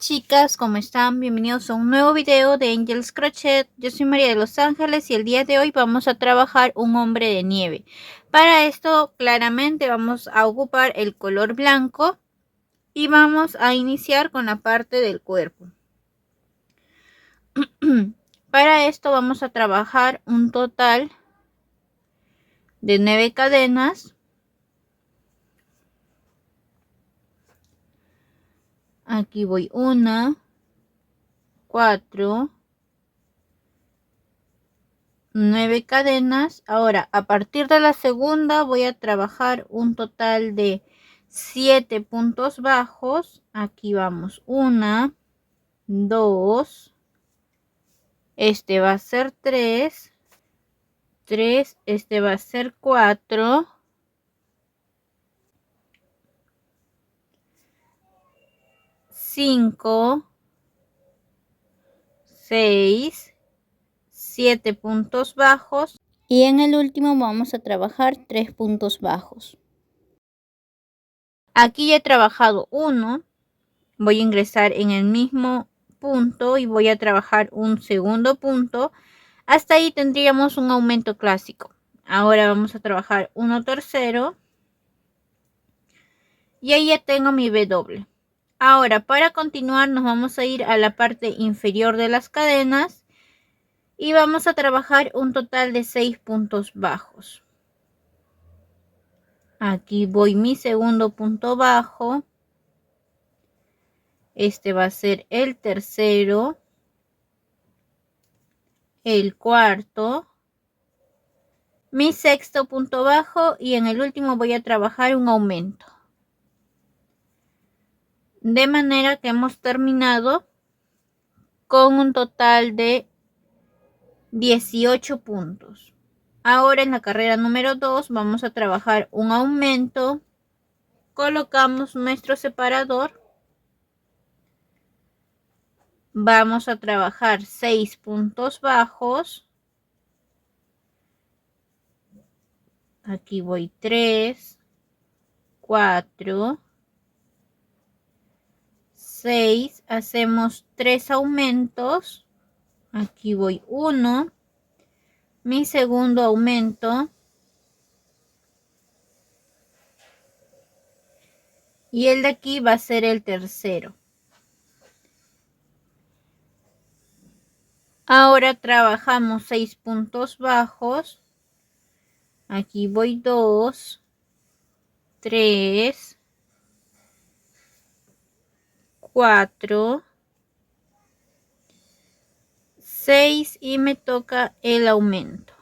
chicas, ¿cómo están? Bienvenidos a un nuevo video de Angels Crochet. Yo soy María de Los Ángeles y el día de hoy vamos a trabajar un hombre de nieve. Para esto claramente vamos a ocupar el color blanco y vamos a iniciar con la parte del cuerpo. Para esto vamos a trabajar un total de 9 cadenas. Aquí voy 1, 4, 9 cadenas. Ahora a partir de la segunda voy a trabajar un total de 7 puntos bajos. Aquí vamos 1, 2, este va a ser 3, este va a ser 4, 5, 6, 7 puntos bajos y en el último vamos a trabajar 3 puntos bajos. Aquí ya he trabajado 1, voy a ingresar en el mismo punto y voy a trabajar un segundo punto. Hasta ahí tendríamos un aumento clásico. Ahora vamos a trabajar uno tercero y ahí ya tengo mi B doble. Ahora para continuar nos vamos a ir a la parte inferior de las cadenas y vamos a trabajar un total de 6 puntos bajos. Aquí voy mi segundo punto bajo, este va a ser el tercero, el cuarto, mi sexto punto bajo y en el último voy a trabajar un aumento. De manera que hemos terminado con un total de 18 puntos. Ahora en la carrera número 2 vamos a trabajar un aumento. Colocamos nuestro separador. Vamos a trabajar 6 puntos bajos. Aquí voy 3, 4, 6. Hacemos 3 aumentos. Aquí voy 1. Mi segundo aumento. Y el de aquí va a ser el tercero. Ahora trabajamos 6 puntos bajos. Aquí voy 2, 3, 4, 6 y me toca el aumento.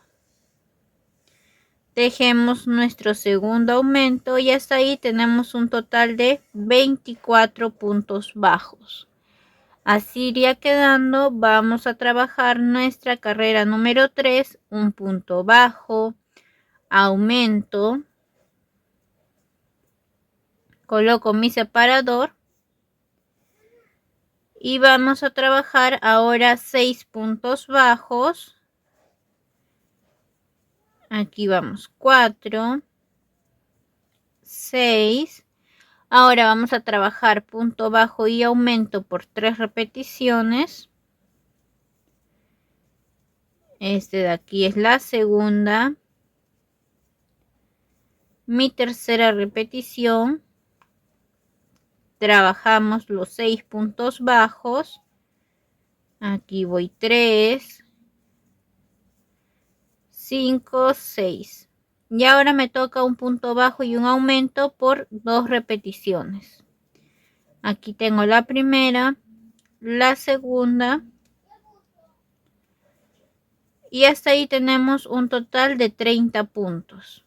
Dejemos nuestro segundo aumento y hasta ahí tenemos un total de 24 puntos bajos. Así iría quedando. Vamos a trabajar nuestra carrera número 3, un punto bajo, aumento, coloco mi separador y vamos a trabajar ahora 6 puntos bajos. Aquí vamos 4, 6. Ahora vamos a trabajar punto bajo y aumento por 3 repeticiones. Este de aquí es la segunda. Mi tercera repetición. Trabajamos los 6 puntos bajos. Aquí voy 3, 5, 6. Y ahora me toca un punto bajo y un aumento por 2 repeticiones. Aquí tengo la primera, la segunda. Y hasta ahí tenemos un total de 30 puntos.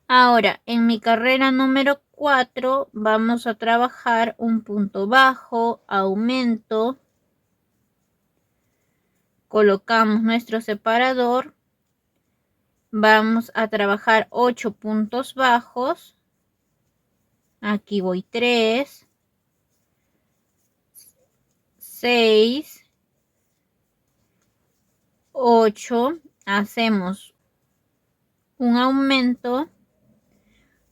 Ahora, en mi carrera número 4 vamos a trabajar un punto bajo, aumento. Colocamos nuestro separador. Vamos a trabajar 8 puntos bajos. Aquí voy 3, 6, 8. Hacemos un aumento.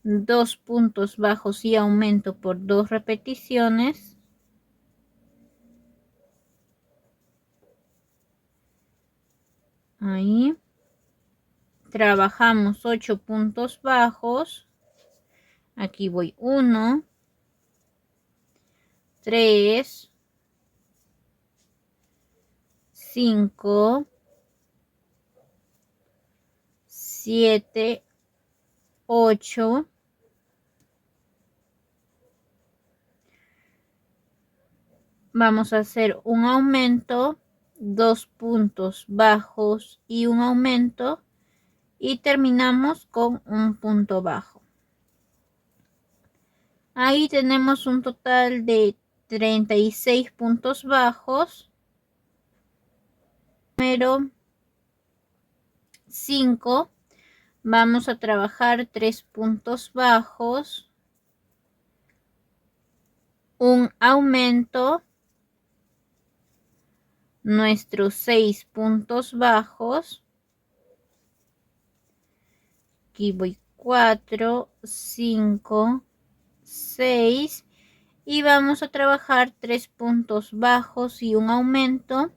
2 puntos bajos y aumento por 2 repeticiones. Ahí. Trabajamos 8 puntos bajos. Aquí voy 1, 3, 5, 7, 8. Vamos a hacer un aumento, 2 puntos bajos y un aumento, y terminamos con un punto bajo. Ahí tenemos un total de 36 puntos bajos. Número 5, vamos a trabajar 3 puntos bajos, un aumento, nuestros 6 puntos bajos. Aquí voy 4, 5, 6 y vamos a trabajar 3 puntos bajos y un aumento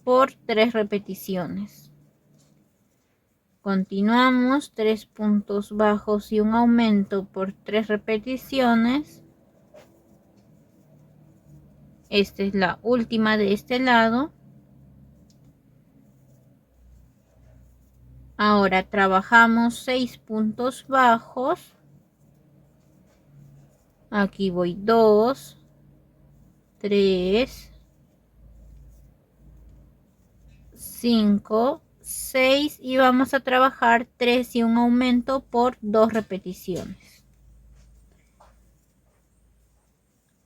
por 3 repeticiones. Continuamos, 3 puntos bajos y un aumento por 3 repeticiones. Esta es la última de este lado. Ahora trabajamos 6 puntos bajos. Aquí voy 2, 3, 5, 6 y vamos a trabajar 3 y un aumento por 2 repeticiones.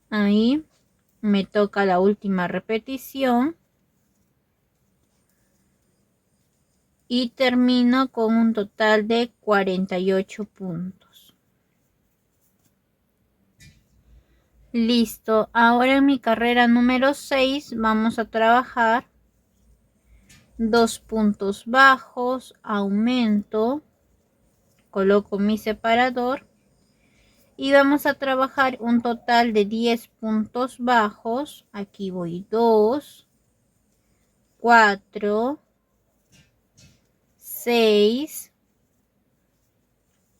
Ahí me toca la última repetición y termino con un total de 48 puntos. Listo, ahora en mi carrera número 6 vamos a trabajar 2 puntos bajos, aumento, coloco mi separador y vamos a trabajar un total de 10 puntos bajos. Aquí voy 2, 4, 6,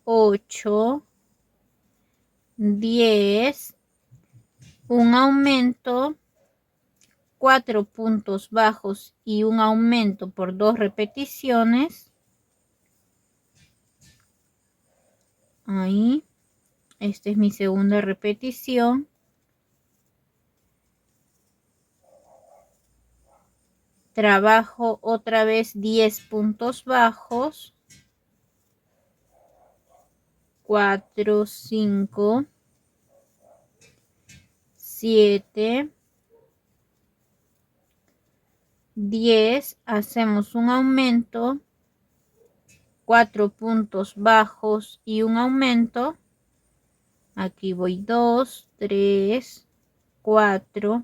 8, 10, un aumento, 4 puntos bajos y un aumento por 2 repeticiones. Ahí, esta es mi segunda repetición. Trabajo otra vez 10 puntos bajos. 4, 5, 7, 10. Hacemos un aumento, 4 puntos bajos y un aumento. Aquí voy 2, 3, 4.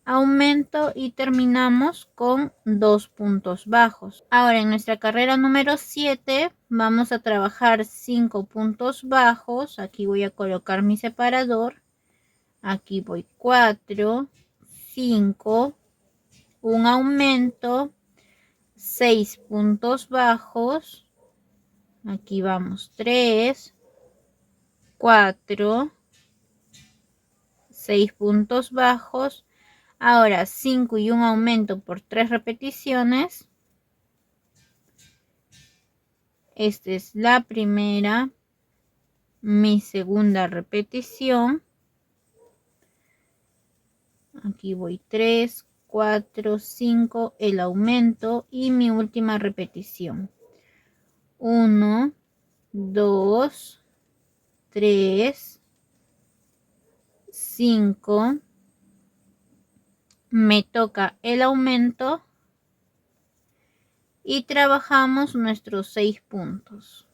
Aumento y terminamos con 2 puntos bajos. Ahora en nuestra carrera número 7 vamos a trabajar 5 puntos bajos. Aquí voy a colocar mi separador. Aquí voy 4, 5, un aumento, 6 puntos bajos. Aquí vamos 3, 4, 6 puntos bajos. Ahora 5 y un aumento por 3 repeticiones. Esta es la primera, mi segunda repetición. Aquí voy 3, 4, 5, el aumento y mi última repetición. 1, 2, 3, 5. Me toca el aumento y trabajamos nuestros 6 puntos.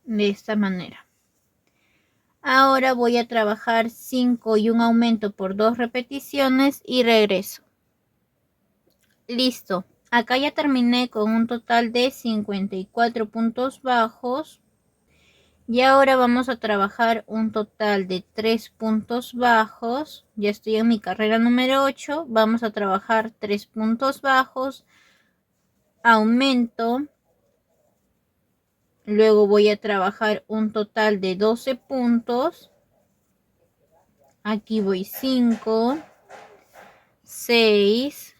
De esta manera. Ahora voy a trabajar 5 y un aumento por 2 repeticiones y regreso. Listo. Acá ya terminé con un total de 54 puntos bajos. Y ahora vamos a trabajar un total de 3 puntos bajos. Ya estoy en mi carrera número 8. Vamos a trabajar 3 puntos bajos. Aumento. Luego voy a trabajar un total de 12 puntos. Aquí voy 5, 6,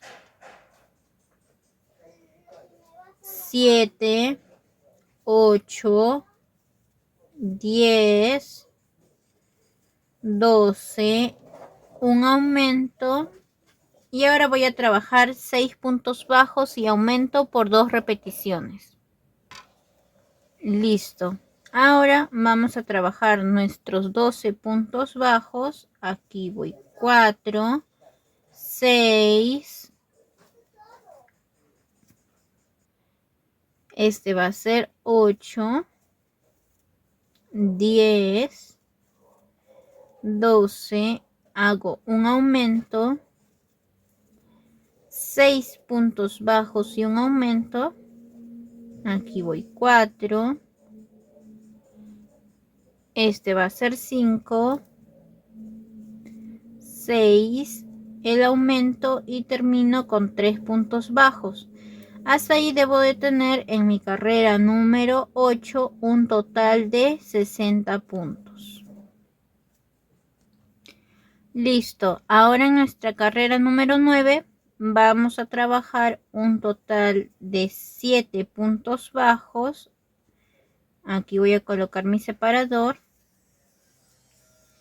7, 8, 10, 12, un aumento. Y ahora voy a trabajar 6 puntos bajos y aumento por 2 repeticiones. Listo. Ahora vamos a trabajar nuestros 12 puntos bajos. Aquí voy 4, 6. Este va a ser 8, 10, 12. Hago un aumento. 6 puntos bajos y un aumento. Aquí voy 4. Este va a ser 5, 6, el aumento y termino con 3 puntos bajos. Hasta ahí debo de tener en mi carrera número 8 un total de 60 puntos. Listo, ahora en nuestra carrera número 9 vamos a trabajar un total de 7 puntos bajos. Aquí voy a colocar mi separador.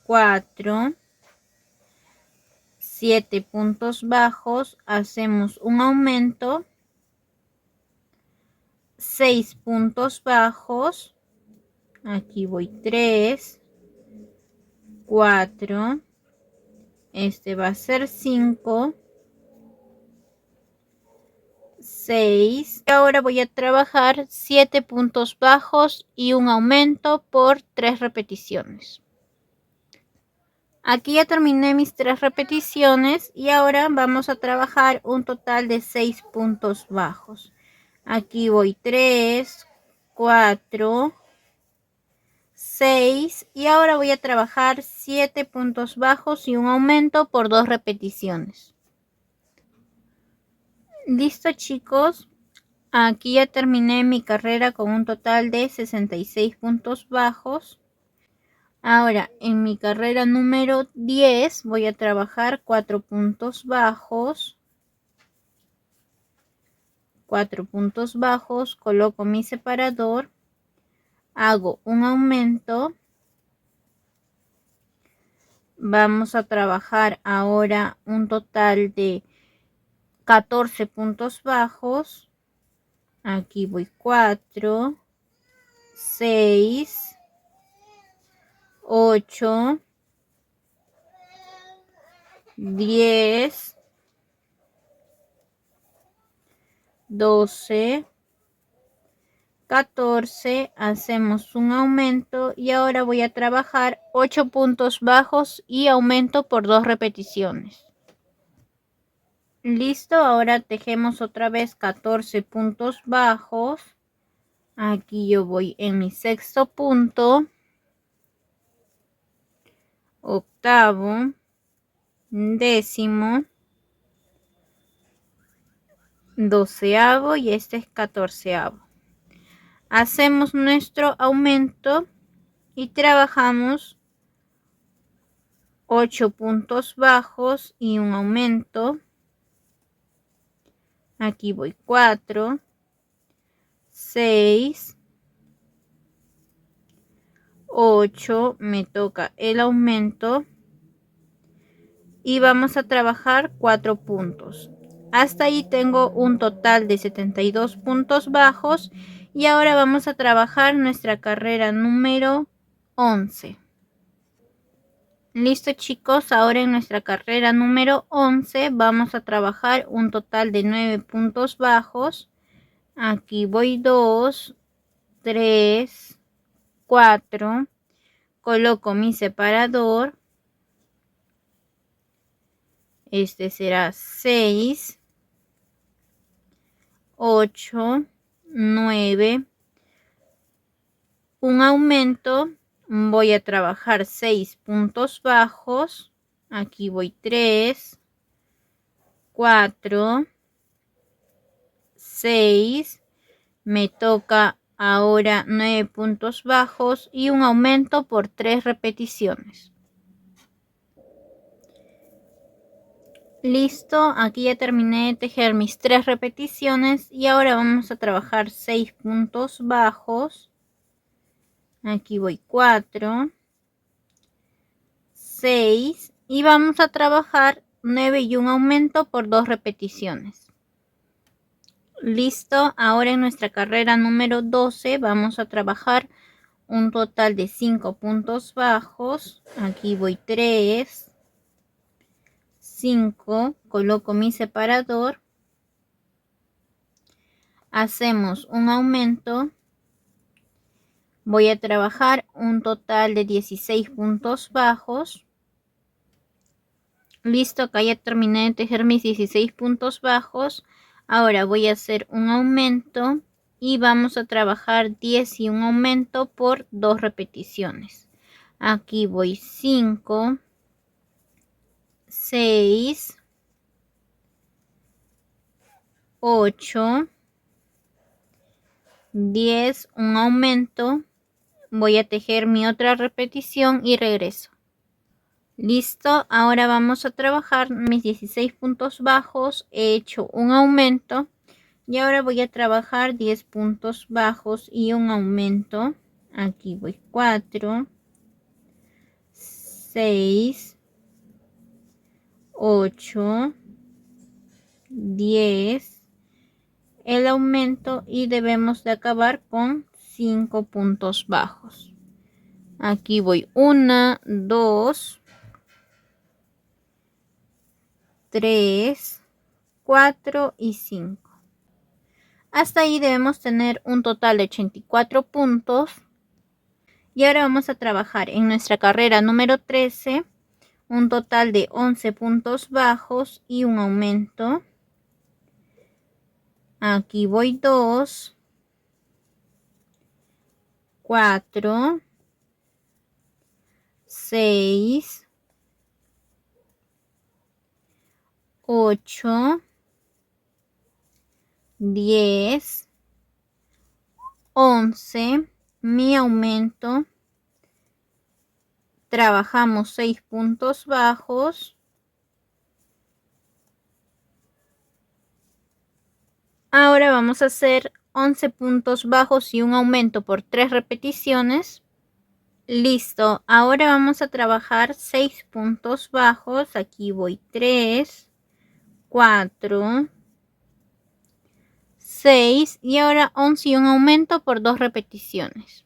4, 7 puntos bajos, hacemos un aumento, 6 puntos bajos, aquí voy 3, 4, este va a ser 5, 6, ahora voy a trabajar 7 puntos bajos y un aumento por 3 repeticiones. Aquí ya terminé mis 3 repeticiones y ahora vamos a trabajar un total de 6 puntos bajos. Aquí voy 3, 4, 6 y ahora voy a trabajar 7 puntos bajos y un aumento por 2 repeticiones. Listo chicos, aquí ya terminé mi carrera con un total de 66 puntos bajos. Ahora en mi carrera número 10 voy a trabajar 4 puntos bajos. 4 puntos bajos, coloco mi separador, hago un aumento. Vamos a trabajar ahora un total de 14 puntos bajos. Aquí voy 4, 6, 8, 10, 12, 14, hacemos un aumento y ahora voy a trabajar 8 puntos bajos y aumento por 2 repeticiones. Listo, ahora tejemos otra vez 14 puntos bajos. Aquí yo voy en mi sexto punto, octavo, décimo, doceavo y este es catorceavo. Hacemos nuestro aumento y trabajamos 8 puntos bajos y un aumento. Aquí voy 4, 6, 8, me toca el aumento y vamos a trabajar 4 puntos. Hasta ahí tengo un total de 72 puntos bajos y ahora vamos a trabajar nuestra carrera número 11. Listo chicos, ahora en nuestra carrera número 11 vamos a trabajar un total de 9 puntos bajos. Aquí voy 2, 3, 4, coloco mi separador, este será 6, 8, 9, un aumento, voy a trabajar 6 puntos bajos, aquí voy 3, 4, 6, me toca ahora 9 puntos bajos y un aumento por 3 repeticiones. Listo, aquí ya terminé de tejer mis 3 repeticiones y ahora vamos a trabajar 6 puntos bajos. Aquí voy 4, 6 y vamos a trabajar 9 y un aumento por 2 repeticiones. Listo, ahora en nuestra carrera número 12 vamos a trabajar un total de 5 puntos bajos. Aquí voy 3, 5, coloco mi separador, hacemos un aumento, voy a trabajar un total de 16 puntos bajos. Listo, acá ya terminé de tejer mis 16 puntos bajos. Ahora voy a hacer un aumento y vamos a trabajar 10 y un aumento por 2 repeticiones. Aquí voy 5, 6, 8, 10, un aumento, voy a tejer mi otra repetición y regreso. Listo, ahora vamos a trabajar mis 16 puntos bajos, he hecho un aumento y ahora voy a trabajar 10 puntos bajos y un aumento. Aquí voy 4, 6, 8, 10, el aumento y debemos de acabar con 5 puntos bajos. Aquí voy 1, 2, 3, 4 y 5. Hasta ahí debemos tener un total de 84 puntos. Y ahora vamos a trabajar en nuestra carrera número 13 un total de 11 puntos bajos y un aumento. Aquí voy 2, 4, 6, 8, 10, 11, mi aumento, trabajamos 6 puntos bajos, ahora vamos a hacer 11 puntos bajos y un aumento por 3 repeticiones. Listo, ahora vamos a trabajar 6 puntos bajos, aquí voy 3, 4, 6 y ahora 11 y un aumento por 2 repeticiones.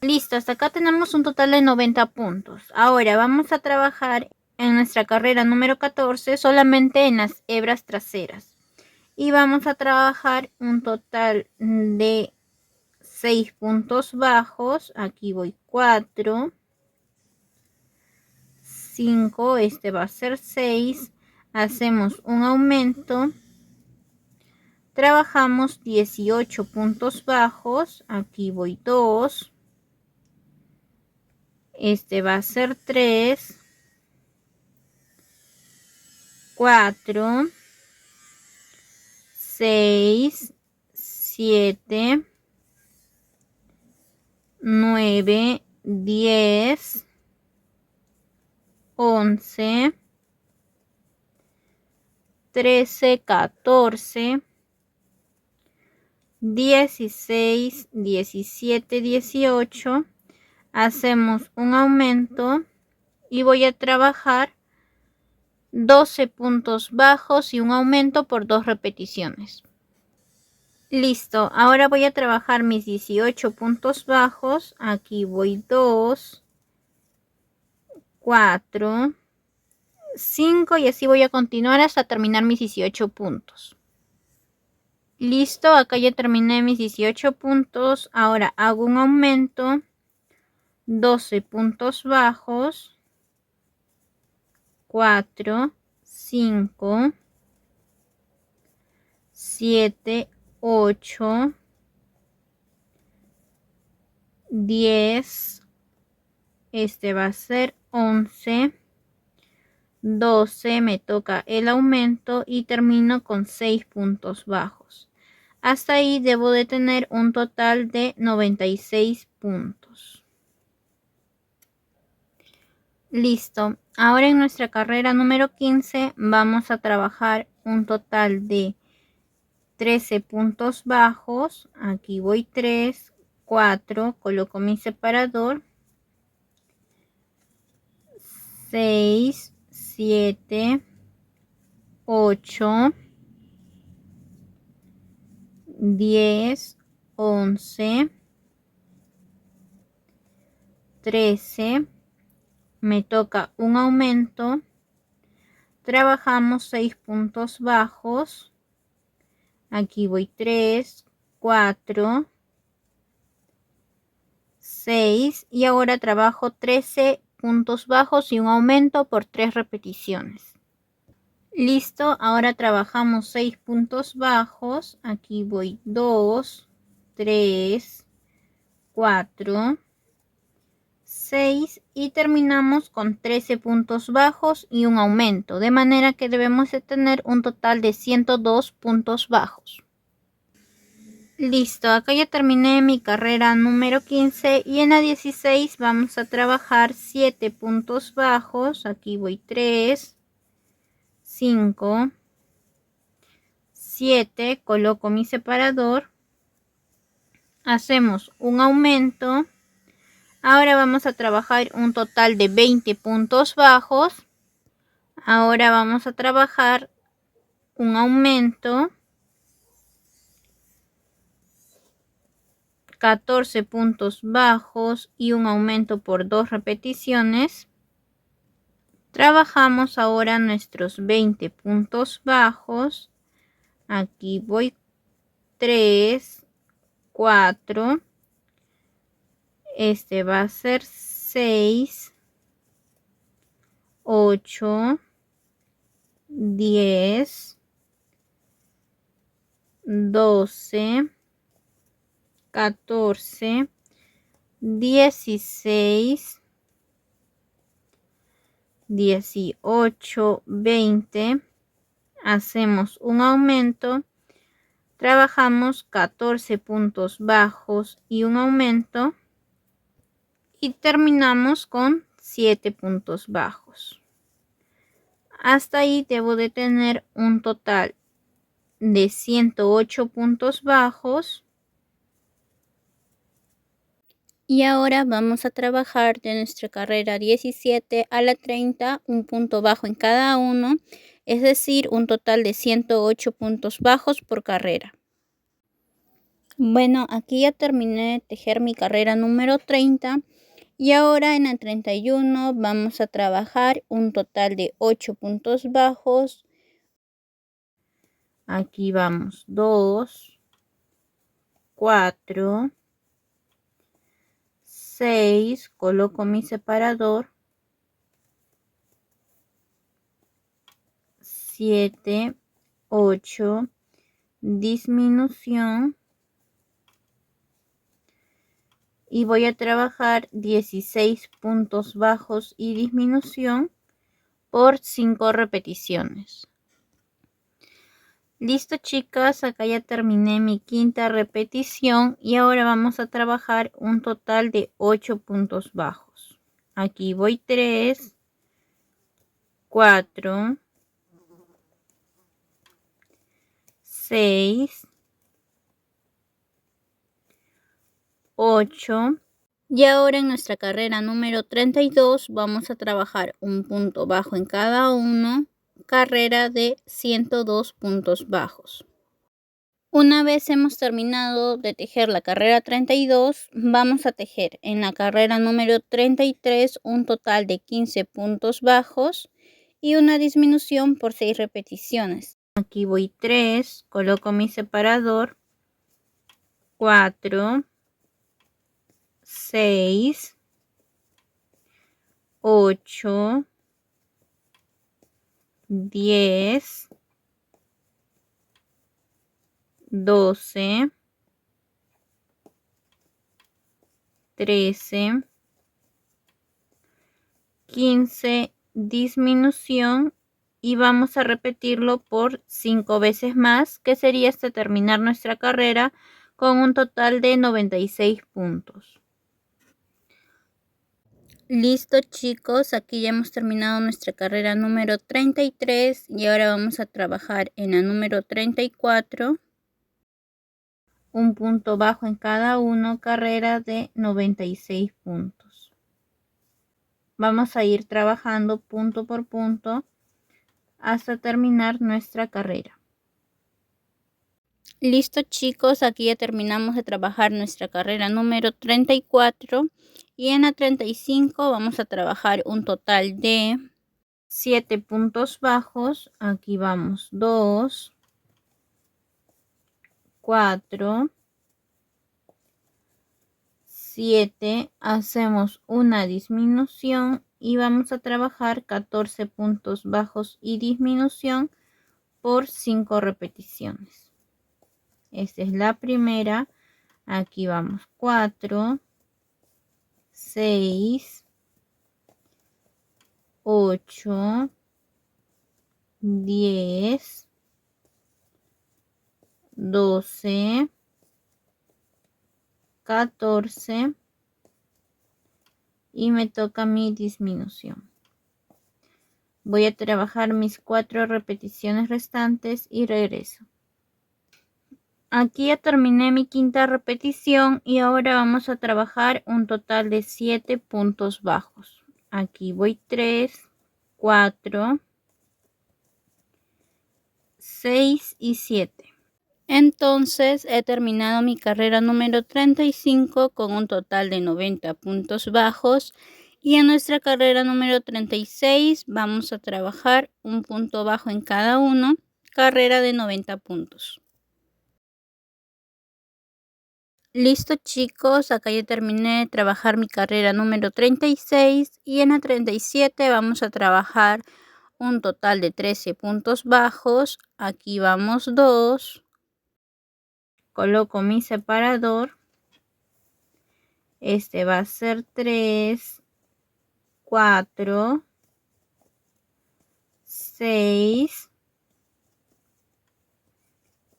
Listo, hasta acá tenemos un total de 90 puntos. Ahora vamos a trabajar en nuestra carrera número 14 solamente en las hebras traseras. Y vamos a trabajar un total de 6 puntos bajos. Aquí voy 4, 5, este va a ser 6. Hacemos un aumento. Trabajamos 18 puntos bajos. Aquí voy 2. Este va a ser 3, 4, 6, 7, 9, 10, 11, 13, 14, 16, 17, 18. Hacemos un aumento y voy a trabajar 12 puntos bajos y un aumento por 2 repeticiones. Listo, ahora voy a trabajar mis 18 puntos bajos. Aquí voy 2, 4, 5 y así voy a continuar hasta terminar mis 18 puntos. Listo, acá ya terminé mis 18 puntos. Ahora hago un aumento, 12 puntos bajos, 4, 5, 7, 8, 10, este va a ser 11, 12, me toca el aumento y termino con 6 puntos bajos. Hasta ahí debo de tener un total de 96 puntos. Listo. Ahora en nuestra carrera número 15 vamos a trabajar un total de 13 puntos bajos. Aquí voy 3, 4, coloco mi separador. 6, 7, 8, 10, 11, 13. Me toca un aumento. Trabajamos 6 puntos bajos. Aquí voy 3, 4, 6 y ahora trabajo 13 puntos bajos y un aumento por 3 repeticiones. Listo, ahora trabajamos 6 puntos bajos. Aquí voy 2, 3, 4, 6 y terminamos con 13 puntos bajos y un aumento, de manera que debemos de tener un total de 102 puntos bajos. Listo, acá ya terminé mi carrera número 15 y en la 16 vamos a trabajar 7 puntos bajos. Aquí voy 3, 5, 7, coloco mi separador, hacemos un aumento. Ahora vamos a trabajar un total de 20 puntos bajos. Ahora vamos a trabajar un aumento, 14 puntos bajos y un aumento por 2 repeticiones. Trabajamos ahora nuestros 20 puntos bajos. Aquí voy 3, 4. Este va a ser 6, 8, 10, 12, 14, 16, 18, 20. Hacemos un aumento. Trabajamos 14 puntos bajos y un aumento. Y terminamos con 7 puntos bajos. Hasta ahí debo de tener un total de 108 puntos bajos. Y ahora vamos a trabajar de nuestra carrera 17 a la 30, un punto bajo en cada uno, es decir, un total de 108 puntos bajos por carrera. Bueno, aquí ya terminé de tejer mi carrera número 30 y ahora en la 31 vamos a trabajar un total de 8 puntos bajos. Aquí vamos 2, 4, 6, coloco mi separador, 7, 8, disminución y voy a trabajar 16 puntos bajos y disminución por 5 repeticiones. Listo chicas, acá ya terminé mi quinta repetición y ahora vamos a trabajar un total de 8 puntos bajos. Aquí voy 3, 4, 6, 8 y ahora en nuestra carrera número 32 vamos a trabajar un punto bajo en cada uno, carrera de 102 puntos bajos. Una vez hemos terminado de tejer la carrera 32, vamos a tejer en la carrera número 33 un total de 15 puntos bajos y una disminución por 6 repeticiones. Aquí voy 3, coloco mi separador, 4, 6, 8, 10, 12, 13, 15, disminución, y vamos a repetirlo por 5 veces más, que sería hasta terminar nuestra carrera con un total de 96 puntos. Listo, chicos, aquí ya hemos terminado nuestra carrera número 33 y ahora vamos a trabajar en la número 34. Un punto bajo en cada uno, carrera de 96 puntos. Vamos a ir trabajando punto por punto hasta terminar nuestra carrera. Listo, chicos, aquí ya terminamos de trabajar nuestra carrera número 34 y en la 35 vamos a trabajar un total de 7 puntos bajos. Aquí vamos 2, 4, 7, hacemos una disminución y vamos a trabajar 14 puntos bajos y disminución por 5 repeticiones. Esta es la primera. Aquí vamos 4, 6, 8, 10, 12, 14 y me toca mi disminución. Voy a trabajar mis 4 repeticiones restantes y regreso. Aquí ya terminé mi quinta repetición y ahora vamos a trabajar un total de 7 puntos bajos. Aquí voy 3, 4, 6 y 7. Entonces he terminado mi carrera número 35 con un total de 90 puntos bajos y en nuestra carrera número 36 vamos a trabajar un punto bajo en cada uno, carrera de 90 puntos. Listo, chicos, acá ya terminé de trabajar mi carrera número 36 y en la 37 vamos a trabajar un total de 13 puntos bajos. Aquí vamos 2. Coloco mi separador. Este va a ser 3, 4, 6,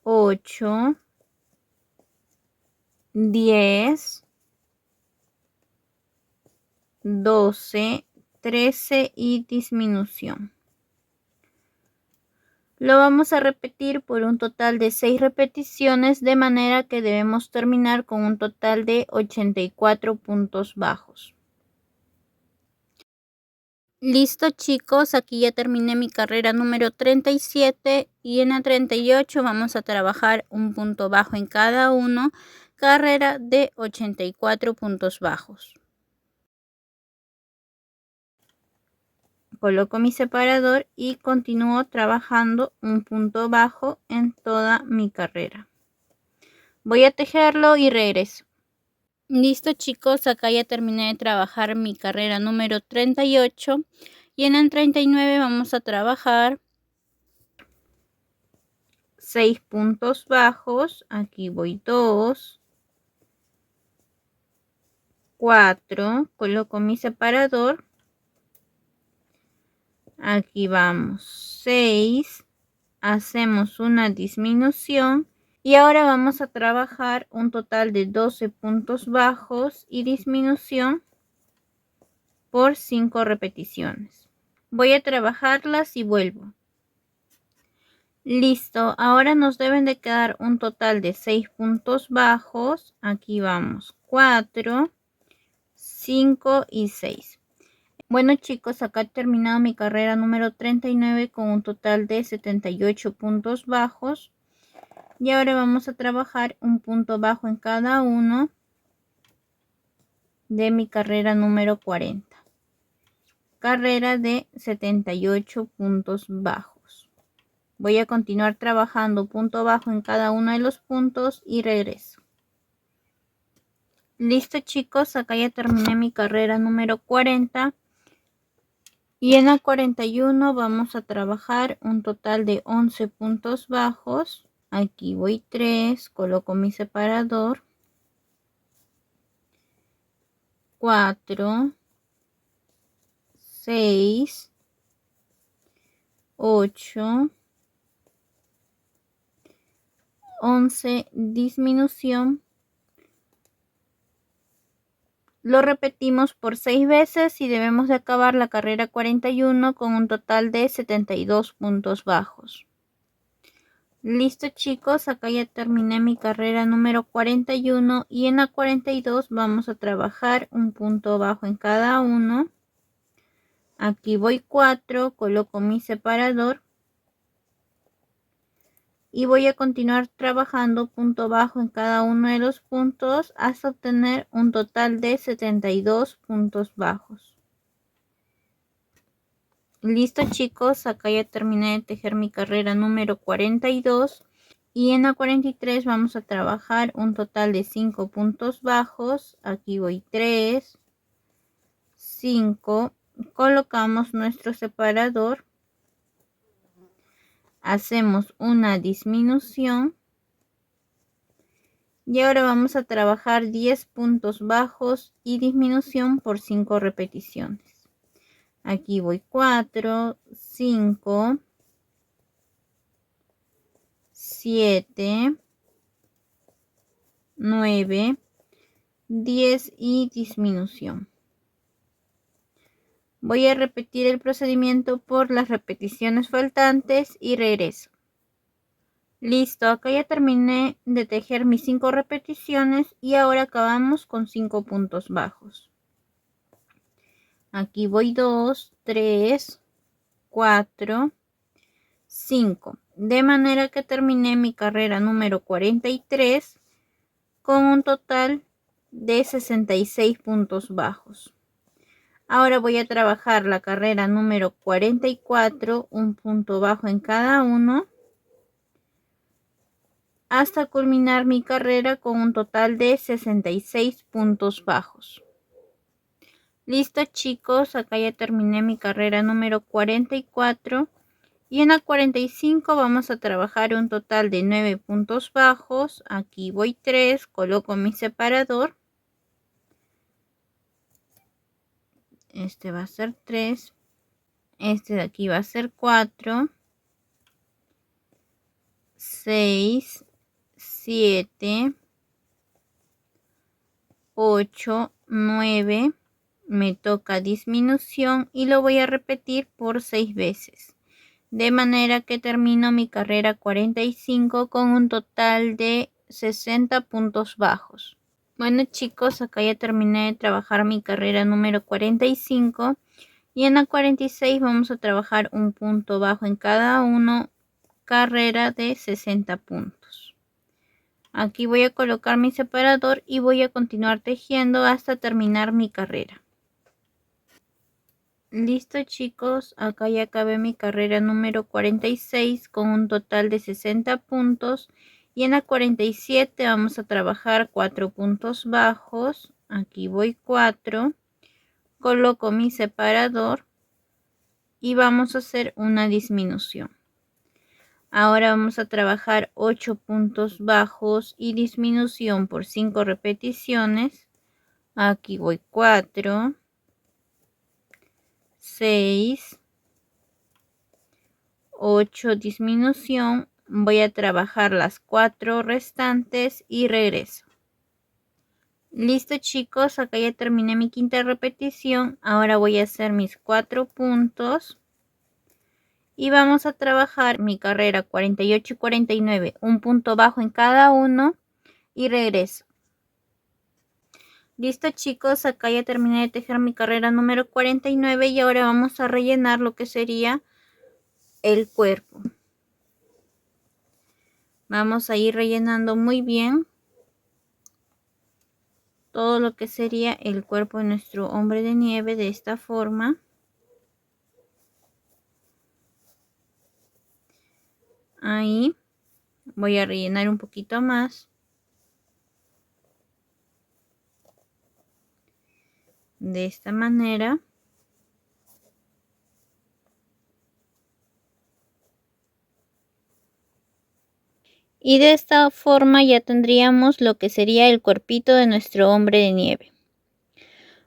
8, 10, 12, 13 y disminución. Lo vamos a repetir por un total de 6 repeticiones, de manera que debemos terminar con un total de 84 puntos bajos. Listo, chicos, aquí ya terminé mi carrera número 37 y en la 38 vamos a trabajar un punto bajo en cada uno, carrera de 84 puntos bajos. Coloco mi separador y continúo trabajando un punto bajo en toda mi carrera. Voy a tejerlo y regreso. Listo, chicos, acá ya terminé de trabajar mi carrera número 38 y en el 39 vamos a trabajar 6 puntos bajos. Aquí voy 2, 4, coloco mi separador. Aquí vamos 6, hacemos una disminución y ahora vamos a trabajar un total de 12 puntos bajos y disminución por 5 repeticiones. Voy a trabajarlas y vuelvo. Listo, ahora nos deben de quedar un total de 6 puntos bajos. Aquí vamos 4, 5 y 6. Bueno, chicos, acá he terminado mi carrera número 39 con un total de 78 puntos bajos. Y ahora vamos a trabajar un punto bajo en cada uno de mi carrera número 40. Carrera de 78 puntos bajos. Voy a continuar trabajando punto bajo en cada uno de los puntos y regreso. Listo, chicos, acá ya terminé mi carrera número 40. Y en la 41 vamos a trabajar un total de 11 puntos bajos. Aquí voy 3, coloco mi separador. 4, 6, 8, 11, disminución. Lo repetimos por 6 veces y debemos de acabar la carrera 41 con un total de 72 puntos bajos. Listo chicos, acá ya terminé mi carrera número 41 y en la 42 vamos a trabajar un punto bajo en cada uno. Aquí voy 4, coloco mi separador y voy a continuar trabajando punto bajo en cada uno de los puntos hasta obtener un total de 72 puntos bajos. Listo chicos, acá ya terminé de tejer mi carrera número 42 y en la 43 vamos a trabajar un total de 5 puntos bajos. Aquí voy 3, 5, colocamos nuestro separador, hacemos una disminución y ahora vamos a trabajar 10 puntos bajos y disminución por 5 repeticiones. Aquí voy 4, 5, 7, 9, 10 y disminución. Voy a repetir el procedimiento por las repeticiones faltantes y regreso. Listo, acá ya terminé de tejer mis 5 repeticiones y ahora acabamos con 5 puntos bajos. Aquí voy 2, 3, 4, 5. De manera que terminé mi carrera número 43 con un total de 66 puntos bajos. Ahora voy a trabajar la carrera número 44, un punto bajo en cada uno, hasta culminar mi carrera con un total de 66 puntos bajos. Listo chicos, acá ya terminé mi carrera número 44 y en la 45 vamos a trabajar un total de 9 puntos bajos. Aquí voy 3, coloco mi separador. Este va a ser 3, este de aquí va a ser 4, 6, 7, 8, 9, me toca disminución y lo voy a repetir por 6 veces. De manera que termino mi carrera 45 con un total de 60 puntos bajos. Bueno chicos, acá ya terminé de trabajar mi carrera número 45 y en la 46 vamos a trabajar un punto bajo en cada uno, carrera de 60 puntos. Aquí voy a colocar mi separador y voy a continuar tejiendo hasta terminar mi carrera. Listo chicos, acá ya acabé mi carrera número 46 con un total de 60 puntos y en la 47 vamos a trabajar 4 puntos bajos. Aquí voy 4, coloco mi separador y vamos a hacer una disminución. Ahora vamos a trabajar 8 puntos bajos y disminución por 5 repeticiones. Aquí voy 4, 6, 8, disminución. Voy a trabajar las 4 restantes y regreso. Listo chicos, acá ya terminé mi quinta repetición. Ahora voy a hacer mis 4 puntos. Y vamos a trabajar mi carrera 48 y 49, un punto bajo en cada uno y regreso. Listo chicos, acá ya terminé de tejer mi carrera número 49 y ahora vamos a rellenar lo que sería el cuerpo. Vamos a ir rellenando muy bien todo lo que sería el cuerpo de nuestro hombre de nieve de esta forma. Ahí voy a rellenar un poquito más. De esta manera. Y de esta forma ya tendríamos lo que sería el cuerpito de nuestro hombre de nieve.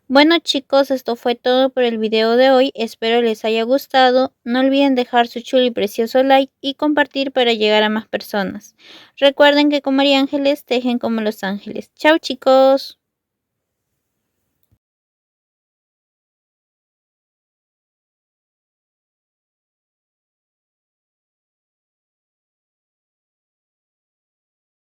Bueno chicos, esto fue todo por el video de hoy, espero les haya gustado, no olviden dejar su chulo y precioso like y compartir para llegar a más personas. Recuerden que con María Ángeles tejen como los ángeles. Chao chicos.